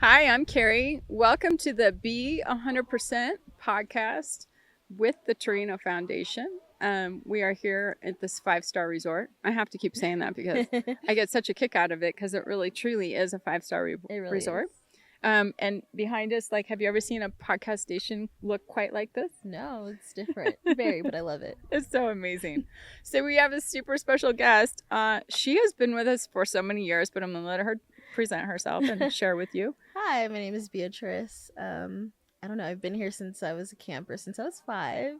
Hi, I'm Carrie. Welcome to the Be 100% podcast with the Torino Foundation. We are here at this five-star resort. I have to keep saying that because I get such a kick out of it because it really truly is a five-star It really is. resort. And behind us, like, have you ever seen a podcast station look quite like this? No, it's different. Very, but I love it. It's so amazing. So we have a super special guest. She has been with us for so many years, but I'm going to let her present herself and share with you. Hi, my name is Beatrice. I don't know. I've been here since I was a camper, since I was 5.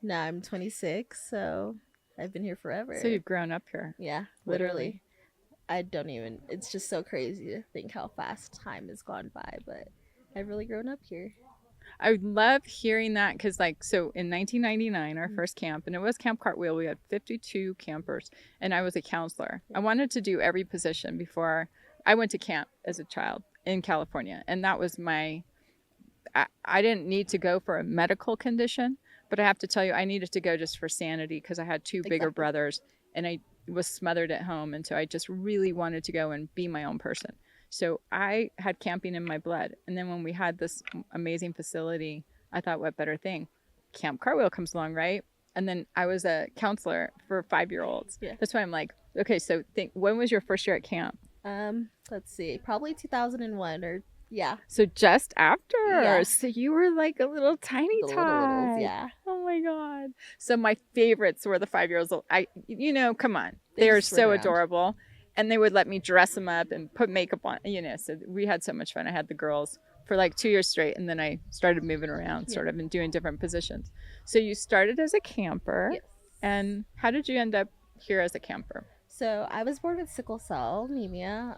Now I'm 26, so I've been here So forever. you've grown up here, Yeah, literally. literally. I don't even. It's just so crazy to think how fast time has gone by, but I've really grown up here. I love hearing that because, like, so in 1999, our first camp, and it was Camp Cartwheel, we had 52 campers, and I was a counselor. I wanted to do every position before I went to camp as a child in California, and that was I didn't need to go for a medical condition, but I have to tell you, I needed to go just for sanity because I had two bigger Exactly. brothers, and I was smothered at home, and so I just really wanted to go and be my own person. So I had camping in my blood. And then when we had this amazing facility, I thought, what better thing? Camp Cartwheel comes along, right? And then I was a counselor for 5-year-olds. Yeah. That's why I'm like, okay, so think, when was your first year at camp? Let's see. Probably 2001 or yeah, So just after. yeah. So you were like a little tiny The little littles, tot. yeah. Oh my God. So my favorites were the 5 years old. Come on. They They are just run so around. adorable. And they would let me dress them up and put makeup on, so we had so much fun. I had the girls for like 2 years straight. And then I started moving around Yeah. sort of and doing different positions. So you started as a camper. Yes. And how did you end up here as a camper? So I was born with sickle cell anemia.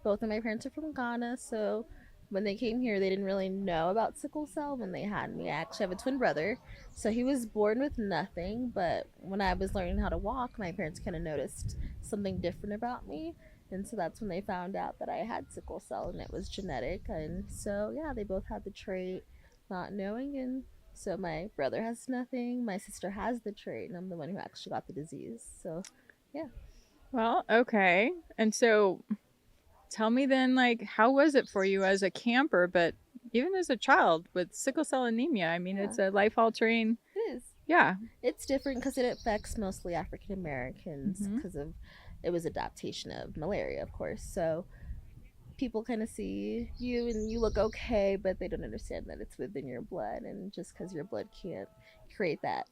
Both of my parents are from Ghana, so when they came here, they didn't really know about sickle cell when they had me. I actually have a twin brother, so he was born with nothing. But when I was learning how to walk, my parents kind of noticed something different about me, and so that's when they found out that I had sickle cell and it was genetic. And so yeah, they both had the trait, not knowing. And so my brother has nothing, my sister has the trait, and I'm the one who actually got the disease. So yeah. Well, okay. And so tell me then, like, how was it for you as a camper, but even as a child with sickle cell anemia? I mean, Yeah, it's a life altering. it is. Yeah. It's different because it affects mostly African Americans Hmm. because of it was adaptation of malaria, of course. So people kind of see you and you look okay, but they don't understand that it's within your blood, and just because your blood can't create that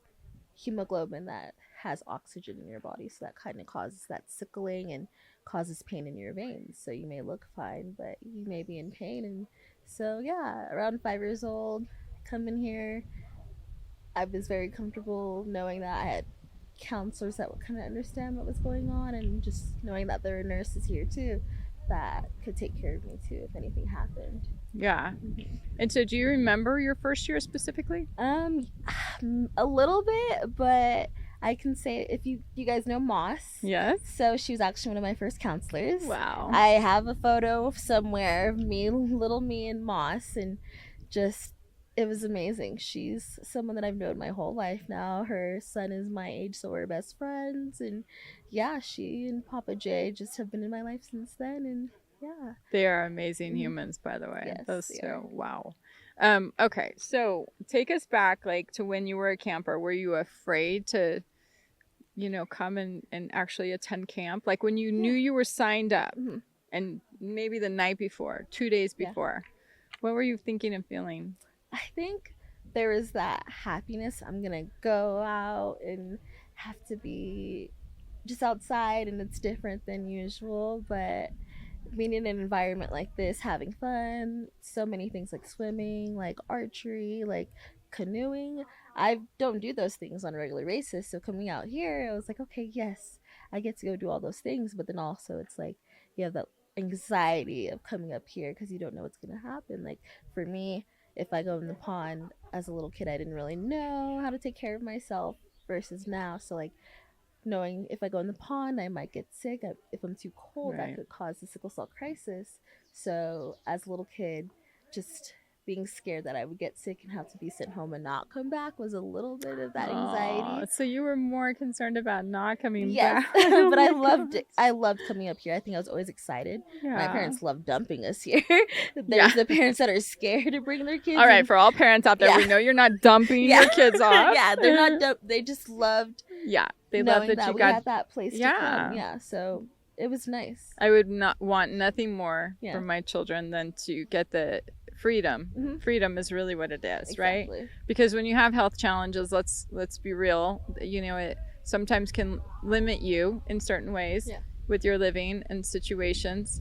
hemoglobin that has oxygen in your body, so that kind of causes that sickling and causes pain in your veins. So you may look fine, but you may be in pain. And so yeah, around 5 years old, come in here, I was very comfortable knowing that I had counselors that would kind of understand what was going on, and just knowing that there were nurses here too that could take care of me too if anything happened. Yeah. Mm-hmm. And so do you remember your first year specifically? Um, a little bit, but I can say if you guys know Moss, Yes. so she was actually one of my first counselors. Wow. I have a photo somewhere of me, little me and Moss, and just it was amazing. She's someone that I've known my whole life now. Her son is my age, so we're best friends. And yeah, she and Papa J just have been in my life since then. And yeah, They are amazing mm-hmm. humans, by the way. Yes, Those they are. so wow. Okay, so take us back like to when you were a camper. Were you afraid to, come and actually attend camp? Like when you knew Yeah. you were signed up Mm-hmm. and maybe the night before, 2 days Yeah. before, what were you thinking and feeling? I think there is that happiness. I'm gonna go out and have to be just outside, and it's different than usual. But being in an environment like this, having fun, so many things like swimming, like archery, like canoeing. I don't do those things on a regular basis. So coming out here, I was like, okay, yes, I get to go do all those things. But then also, it's like you have that anxiety of coming up here because you don't know what's gonna happen. Like for me, if I go in the pond as a little kid, I didn't really know how to take care of myself versus now. So like knowing if I go in the pond, I might get sick. If I'm too cold, that Right. could cause the sickle cell crisis. So as a little kid, just being scared that I would get sick and have to be sent home and not come back was a little bit of that Oh, anxiety. so you were more concerned about not coming Yes, back. Oh but I my loved gosh. it. I loved coming up here. I think I was always excited. My Yeah. parents loved dumping us here. Yeah. There's the parents that are scared to bring their kids. All right, And for all parents out there, yeah. we know you're not dumping yeah, your kids off. yeah, they're not dumb. They just loved Yeah, they love knowing that that you we got. had that place to come. Yeah. Yeah, so it was nice. I would not want nothing more Yeah. for my children than to get the freedom. Mhm. Freedom is really what it is, right? Exactly. Because when you have health challenges, let's be real, you know, it sometimes can limit you in certain ways Yeah. with your living and situations.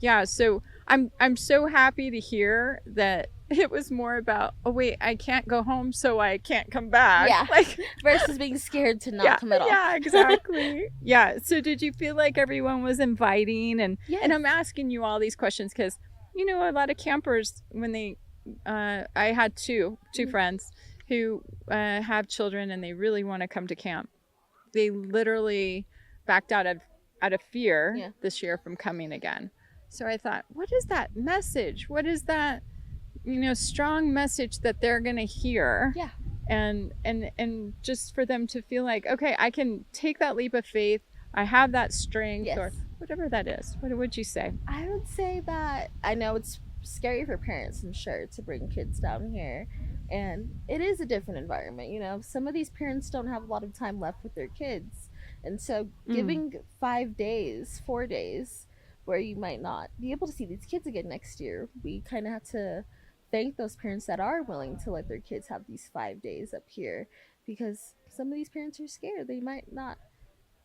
Yeah, so I'm so happy to hear that it was more about, oh wait, I can't go home, so I can't come back. Yeah. Like Versus being scared to not yeah, come at all. yeah, exactly. Yeah. So did you feel like everyone was inviting? And Yes. and I'm asking you all these questions because you know a lot of campers when they I had two Mhm. friends who have children and they really want to come to camp. They literally backed out of fear Yeah. this year from coming again. So I thought, what is that message? What is that, you know, strong message that they're going to hear? Yeah. And just for them to feel like, okay, I can take that leap of faith. I have that strength. Yes. Or whatever that is. What would you say? I would say that I know it's scary for parents, I'm sure, to bring kids down here. And it is a different environment. You know, some of these parents don't have a lot of time left with their kids. And so giving 5 days, 4 days, where you might not be able to see these kids again next year, we kind of have to thank those parents that are willing to let their kids have these 5 days up here, because some of these parents are scared they might not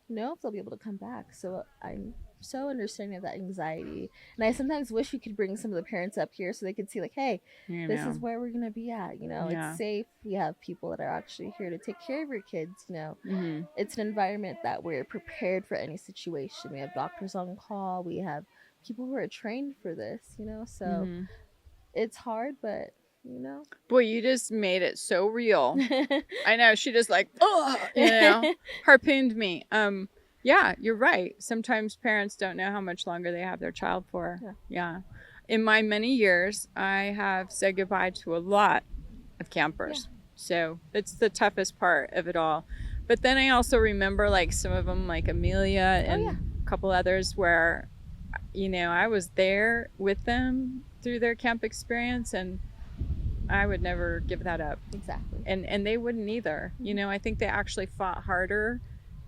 know if they'll be able to come back. So I'm so understanding of that anxiety, and I sometimes wish we could bring some of the parents up here so they could see, like, hey, You this know. is where we're gonna be at. You know, Yeah. it's safe. We have people that are actually here to take care of your kids. You know, Mhm. it's an environment that we're prepared for any situation. We have doctors on call. We have people who are trained for this. You know, so Mhm. it's hard, but you know. Boy, you just made it so real. I know. She just like, oh, you know, harpooned me. Yeah, you're right. Sometimes parents don't know how much longer they have their child for. Yeah. In my many years, I have said goodbye to a lot of campers. So it's the toughest part of it all. But then I also remember like some of them, like Amelia and a couple others, where, you know, I was there with them through their camp experience, and I would never give that up. Exactly. And they wouldn't either. You know, I think they actually fought harder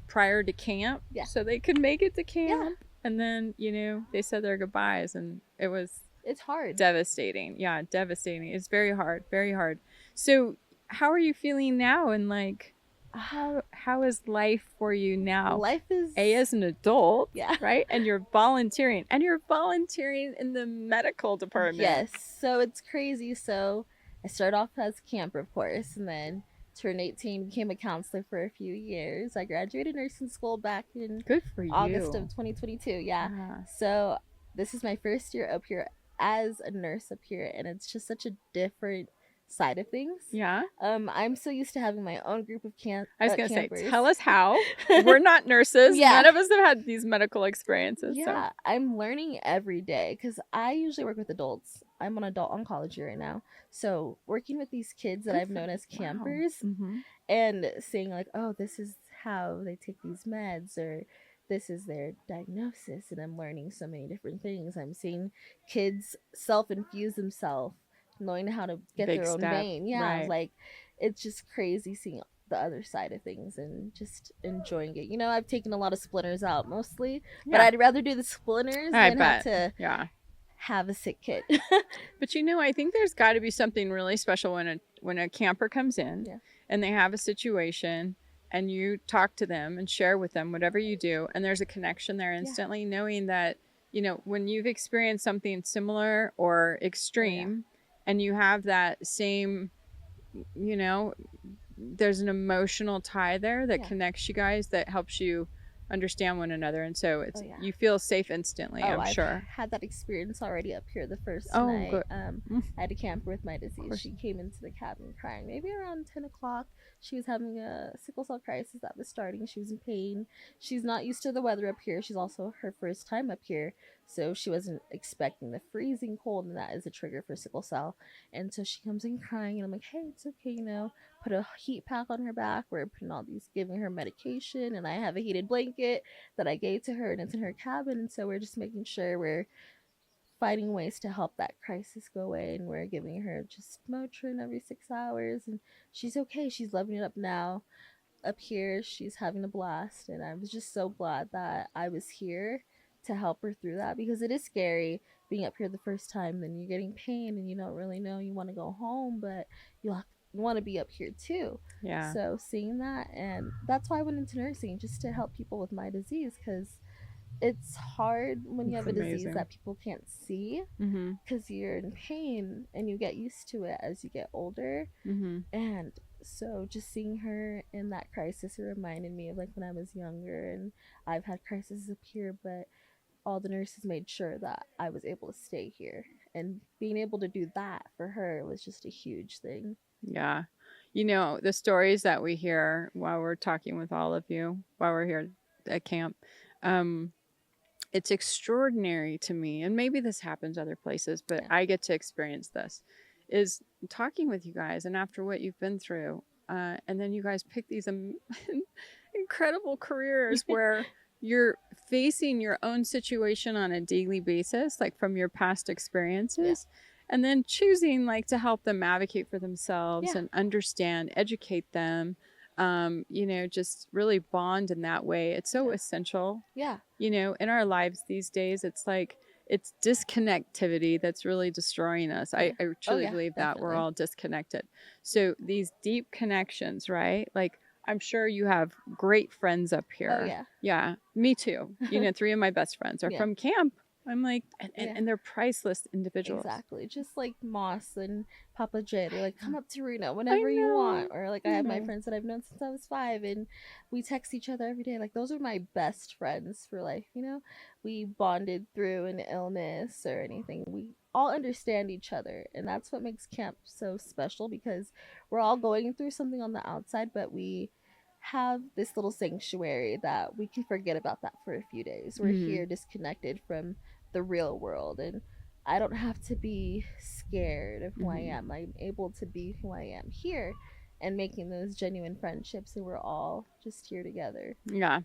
prior to camp so they could make it to camp. And then, you know, they said their goodbyes, and it's hard. Devastating. Yeah, devastating. It's very hard, very hard. So how are you feeling now, and like how is life for you now? Life is as an adult, yeah, right? And you're volunteering in the medical department. Yes. So it's crazy. So I started off as a camper, of course, and then turned 18, became a counselor for a few years. I graduated nursing school back in August of 2022. Yeah. So this is my first year up here as a nurse up here, and it's just such a different side of things. Yeah. I'm so used to having my own group of I was gonna campers. say, tell us how. We're not nurses. Yeah. None of us have had these medical experiences. Yeah, so. I'm learning every day because I usually work with adults. I'm on adult oncology right now. So working with these kids that I've known as campers and seeing like, oh, this is how they take these meds, or this is their diagnosis, and I'm learning so many different things. I'm seeing kids self-infuse themselves, knowing how to get Big their own step. vein. Yeah, Right. like it's just crazy seeing the other side of things and just enjoying it. You know, I've taken a lot of splinters out mostly, but I'd rather do the splinters than have to have a sick kid. But you know, I think there's got to be something really special when a camper comes in and they have a situation, and you talk to them and share with them whatever you do, and there's a connection there instantly, knowing that, you know, when you've experienced something similar or extreme and you have that same, you know, there's an emotional tie there that connects you guys, that helps you understand one another, and so it's you feel safe instantly. I'm sure I've had that experience already up here the first night. Good. I had a camper with my disease. She came into the cabin crying maybe around 10 o'clock. She was having a sickle cell crisis that was starting. She was in pain. She's not used to the weather up here. She's also her first time up here, So she wasn't expecting the freezing cold, and that is a trigger for sickle cell. And so she comes in crying, and I'm like, hey, it's okay, put a heat pack on her back. We're putting all these, giving her medication, and I have a heated blanket that I gave to her, and it's in her cabin. And so we're just making sure we're finding ways to help that crisis go away, and we're giving her just Motrin every 6 hours, and she's okay. She's loving it up now. Up here, she's having a blast, and I was just so glad that I was here to help her through that, because it is scary being up here the first time. Then you're getting pain, and you don't really know, you want to go home, but you want to be up here too. Yeah. So seeing that, and that's why I went into nursing, just to help people with my disease, because it's hard when you have a disease that people can't see, because you're in pain and you get used to it as you get older. And so just seeing her in that crisis, it reminded me of like when I was younger, and I've had crises up here, but all the nurses made sure that I was able to stay here, and being able to do that for her was just a huge thing. Yeah. You know, the stories that we hear while we're talking with all of you, while we're here at camp, it's extraordinary to me, and maybe this happens other places, but Yeah. I get to experience this, is talking with you guys, and after what you've been through, and then you guys pick these incredible careers where you're facing your own situation on a daily basis, like from your past experiences, and then choosing like to help them advocate for themselves and understand, educate them, just really bond in that way. It's so essential. Yeah. In our lives these days, it's like it's disconnectivity that's really destroying us. I truly believe that we're all disconnected. So these deep connections, right? Like, I'm sure you have great friends up here. Oh, yeah. Yeah, me too. 3 of my best friends are from camp. I'm like, and they're priceless individuals. Exactly. Just like Moss and Papa J. They're like, come up to Reno whenever you want. Or like I have my friends that I've known since I was 5, and we text each other every day. Like, those are my best friends for life, We bonded through an illness or anything. We all understand each other, and that's what makes camp so special, because we're all going through something on the outside, but we have this little sanctuary that we can forget about that for a few days. We're here disconnected from the real world, and I don't have to be scared of who I am. I'm able to be who I am here and making those genuine friendships, and we're all just here together. Yeah.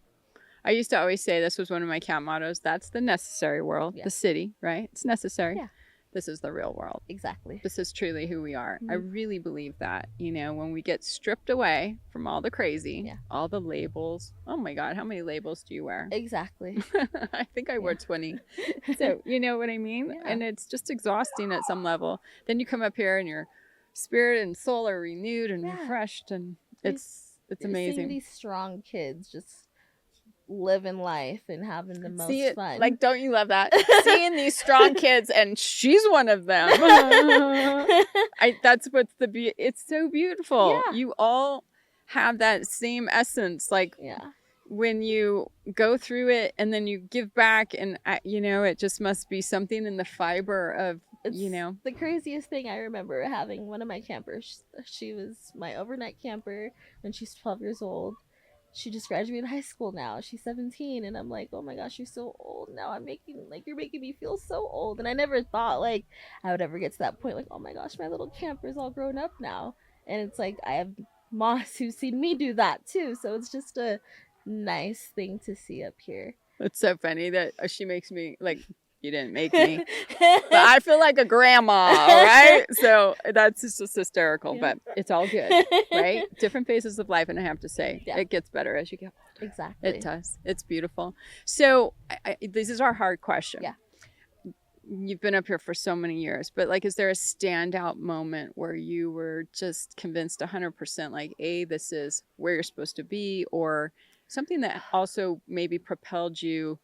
I used to always say, this was one of my camp mottos, that's the necessary world. The city, right? It's necessary. Yeah. This is the real world. Exactly. This is truly who we are. I really believe that, when we get stripped away from all the crazy, all the labels. Oh my God, how many labels do you wear? Exactly. I think I wear 20. So, you know what I mean? Yeah. And it's just exhausting at some level. Then you come up here and your spirit and soul are renewed and refreshed, and it's amazing. Seeing these strong kids just living life and having the most fun. Like, don't you love that? Seeing these strong kids, and she's one of them. That's what's it's so beautiful. Yeah. You all have that same essence. Like, when you go through it and then you give back, and it just must be something in the fiber of, The craziest thing I remember having one of my campers. She was my overnight camper when she's 12 years old. She just graduated high school now. She's 17, and I'm like, oh my gosh, you're so old now. You're making me feel so old. And I never thought like I would ever get to that point, like, oh my gosh, my little camper's all grown up now. And it's like I have Moss who's seen me do that too. So it's just a nice thing to see up here. It's so funny that she makes me like, you didn't make me, but I feel like a grandma, right? So that's just hysterical, but it's all good, right? Different phases of life, and I have to say, it gets better as you go. Exactly. It does. It's beautiful. So this is our hard question. Yeah. You've been up here for so many years, but like, is there a standout moment where you were just convinced 100%, like, this is where you're supposed to be, or something that also maybe propelled you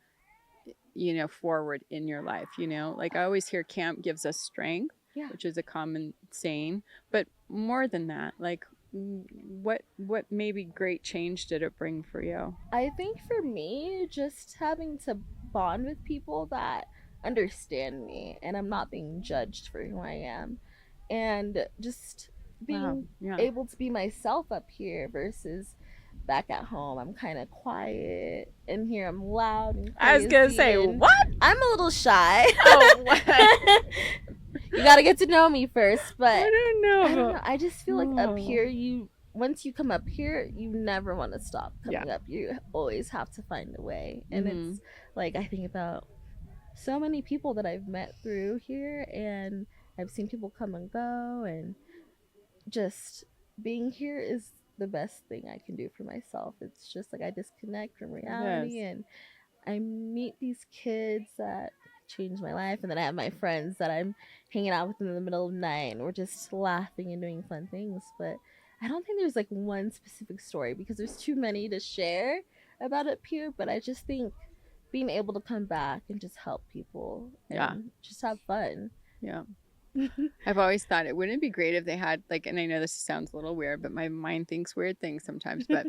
forward in your life? Like, I always hear camp gives us strength, which is a common saying, but more than that, like, what maybe great change did it bring for you? I think for me, just having to bond with people that understand me, and I'm not being judged for who I am, and just being able to be myself up here versus back at home, I'm kind of quiet. And here I'm loud and crazy. I was gonna say, what? I'm a little shy. Oh, what? You gotta get to know me first, but I don't know. I don't know. I just feel like up here, once you come up here, you never want to stop coming up. You always have to find a way. And it's like, I think about so many people that I've met through here, and I've seen people come and go, and just being here is the best thing I can do for myself. It's just like I disconnect from reality, and I meet these kids that change my life, and then I have my friends that I'm hanging out with in the middle of the night, and we're just laughing and doing fun things. But I don't think there's like one specific story, because there's too many to share about up here. But I just think being able to come back and just help people and just have fun. Yeah. I've always thought it wouldn't it be great if they had like, and I know this sounds a little weird, but my mind thinks weird things sometimes, but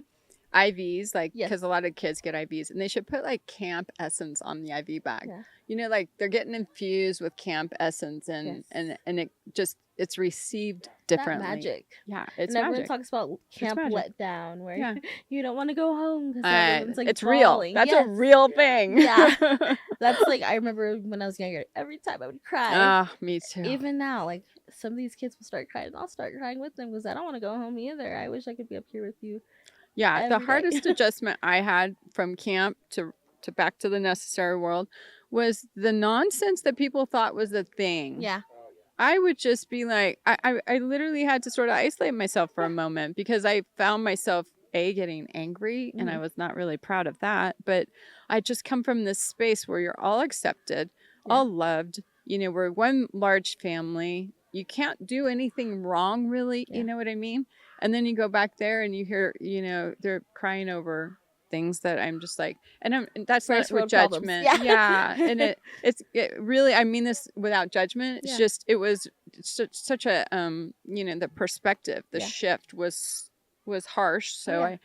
IVs, like, because a lot of kids get IVs, and they should put like Camp Essence on the IV bag. You know, like they're getting infused with Camp Essence, and it just, it's received differently. That magic. Yeah, it's and magic. Everyone talks about Camp Let Down, where you don't want to go home because everyone's like it's bawling. Real. That's a real thing. Yeah. That's like, I remember when I was younger, every time I would cry. Ah, me too. Even now, like some of these kids will start crying, and I'll start crying with them because I don't want to go home either. I wish I could be up here with you. Yeah, the hardest adjustment I had from camp to back to the necessary world was the nonsense that people thought was a thing. Yeah. I would just be like, I literally had to sort of isolate myself for a moment, because I found myself getting angry, and I was not really proud of that. But I just come from this space where you're all accepted, all loved. You know, we're one large family. You can't do anything wrong, really. You know what I mean? And then you go back there and you hear, you know, they're crying over things that I'm just like, and that's not with judgment. And it's really, I mean this without judgment. It's just, it was such a, you know, the perspective, the shift was harsh. So I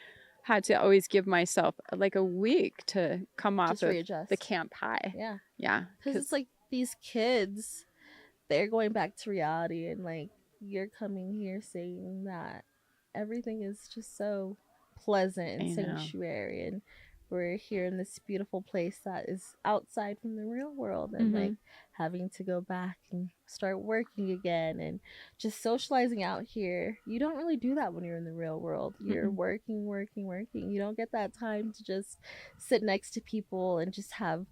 had to always give myself like a week to come off of the camp high. Yeah. Because it's like these kids, they're going back to reality, and like you're coming here saying that everything is just so pleasant and sanctuary, and we're here in this beautiful place that is outside from the real world, and like having to go back and start working again and just socializing out here. You don't really do that when you're in the real world. You're working. You don't get that time to just sit next to people and just have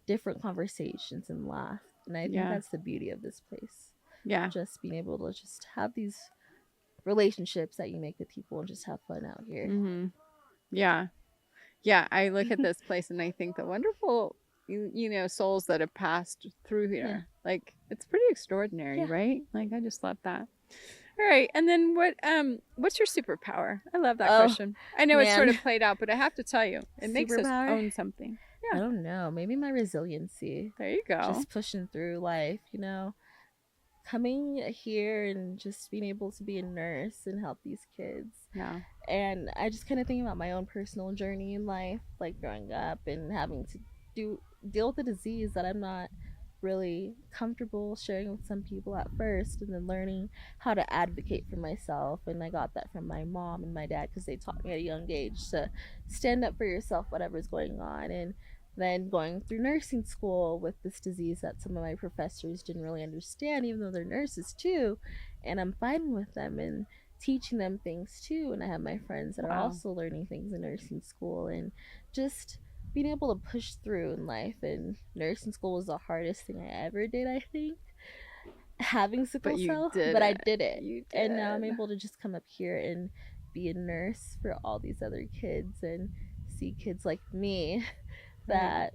different conversations and laugh. And I think that's the beauty of this place. Just being able to just have these relationships that you make with people and just have fun out here. I look at this place and I think the wonderful you know souls that have passed through here. Like, it's pretty extraordinary, right? Like, I just love that. All right, and then what's your superpower? I love that question. I know it's sort of played out, but I have to tell you, it makes us own something. I don't know, maybe my resiliency. There you go. Just pushing through life, you know, coming here and just being able to be a nurse and help these kids. And I just kind of think about my own personal journey in life, like growing up and having to deal with a disease that I'm not really comfortable sharing with some people at first, and then learning how to advocate for myself. And I got that from my mom and my dad, because they taught me at a young age to stand up for yourself, whatever's going on. And then going through nursing school with this disease that some of my professors didn't really understand, even though they're nurses too, and I'm fighting with them and teaching them things too. And I have my friends that are also learning things in nursing school, and just being able to push through in life. And nursing school was the hardest thing I ever did, I think, having sickle cell, but I did it. And now I'm able to just come up here and be a nurse for all these other kids, and see kids like me that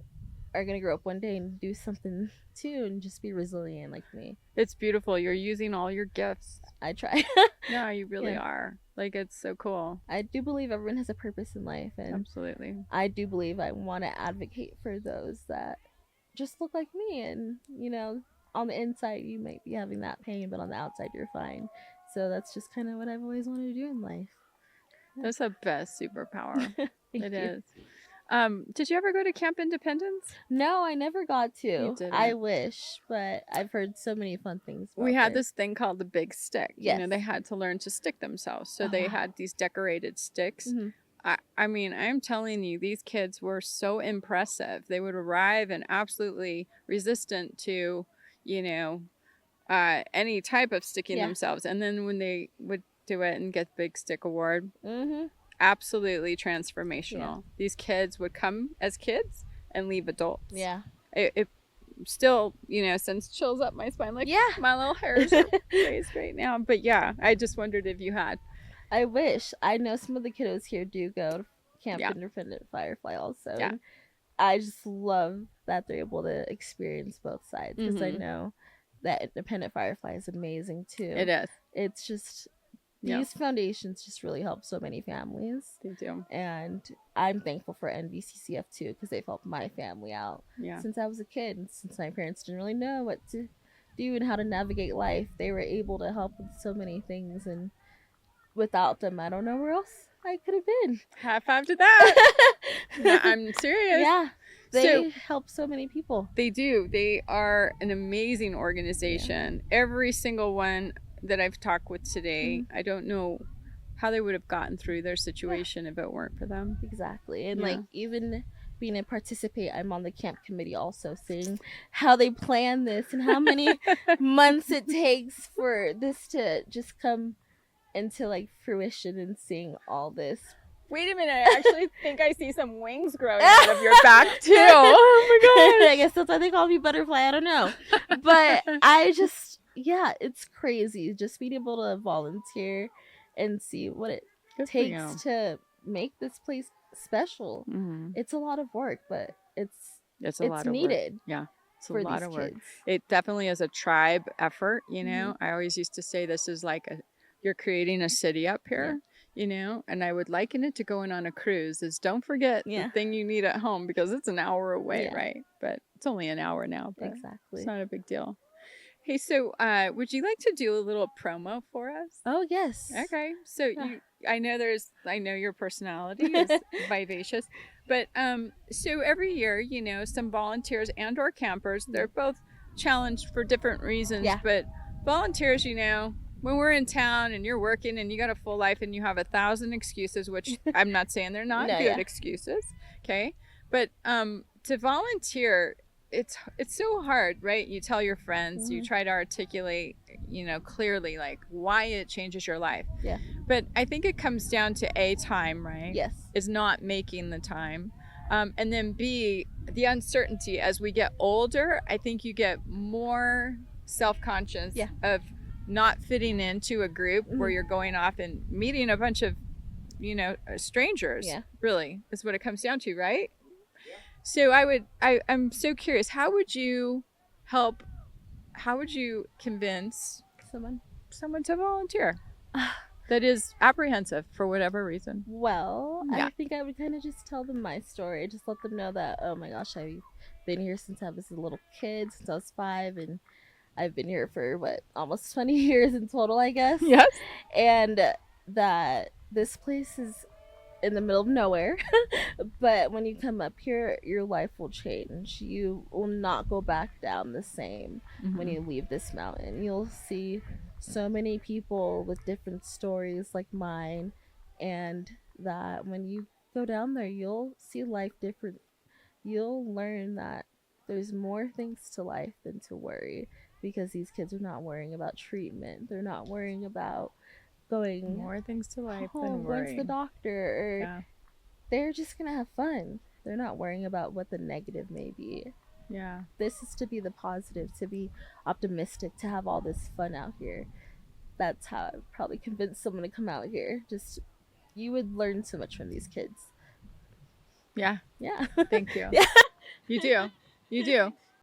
are going to grow up one day and do something too, and just be resilient like me. It's beautiful. You're using all your gifts. I try. No, you really are. Like, it's so cool. I do believe everyone has a purpose in life, and absolutely, I do believe I want to advocate for those that just look like me. And you know, on the inside you might be having that pain, but on the outside you're fine. So that's just kind of what I've always wanted to do in life. That's the best superpower. It is. Did you ever go to Camp Independence? No, I never got to. I wish, but I've heard so many fun things about We had this thing called the big stick. Yes. You know, they had to learn to stick themselves. So they had these decorated sticks I mean, I'm telling you, these kids were so impressive. They would arrive and absolutely resistant to, you know, any type of sticking Yeah. themselves. And then when they would do it and get the big stick award, Mhm. absolutely Yeah. transformational. These kids would come as kids and leave adults. Yeah. It still, sends chills up my spine. Like, Yeah. my little hairs are raised right now. But yeah, I just wondered if you had. I wish. I know some of the kiddos here do go to Camp Yeah. Independent Firefly also. Yeah. And I just love that they're able to experience both sides because I know that Independent Firefly is amazing too. It is. It's just Yeah. these foundations just really help so many families. They do. And I'm thankful for NVCCF too because they've helped my family out since I was a kid. And since my parents didn't really know what to do and how to navigate life, they were able to help with so many things. And without them, I don't know where else I could have been. High five to that. No, I'm serious. Yeah. They help so many people. They do. They are an amazing organization. Yeah. Every single one that I've talked with today, I don't know how they would have gotten through their situation if it weren't for them. Exactly. And like even being a participate, I'm on the camp committee also, seeing how they plan this and how many months it takes for this to just come into like fruition and seeing all this. Wait a minute, I actually think I see some wings growing out of your back too. Oh my gosh. I guess that's why they call me Butterfly, I don't know. But I just, it's crazy just being able to volunteer and see what it takes to make this place special. It's a lot of work, but it's needed. Work. Yeah. It's a lot of work. It definitely is a tribe effort, I always used to say this is like you're creating a city up here. And I would liken it to going on a cruise is don't forget the thing you need at home because it's an hour away, right? But it's only an hour now, but it's not a big deal. Hey, so would you like to do a little promo for us? Oh, yes. Okay. So I know your personality is vivacious, but so every year, some volunteers and or campers, they're both challenged for different reasons, but volunteers, when we're in town and you're working and you got a full life and you have 1,000 excuses, which I'm not saying they're not good excuses, okay? But to volunteer, it's so hard, right? You tell your friends, you try to articulate, clearly like why it changes your life. Yeah. But I think it comes down to time, right? Yes. Is not making the time. And then B, the uncertainty. As we get older, I think you get more self-conscious of not fitting into a group where you're going off and meeting a bunch of, strangers. Yeah. Really is what it comes down to, right? Yeah. So I'm so curious, how would you convince someone to volunteer that is apprehensive for whatever reason? Well, I think I would kind of just tell them my story. Just let them know that, oh my gosh, I've been here since I was a little kid, since I was 5, and I've been here for almost 20 years in total, I guess. Yes. And that this place is in the middle of nowhere, but when you come up here, your life will change. You will not go back down the same when you leave this mountain. You'll see so many people with different stories like mine, and that when you go down there, you'll see life different. You'll learn that there's more things to life than to worry. Because these kids are not worrying about treatment. They're not worrying about going more things to life home, than worrying. Going to the doctor. Or they're just going to have fun. They're not worrying about what the negative may be. Yeah. This is to be the positive, to be optimistic, to have all this fun out here. That's how I would probably convince someone to come out here. Just, you would learn so much from these kids. Yeah. Yeah. Thank you. Yeah. You do. You do.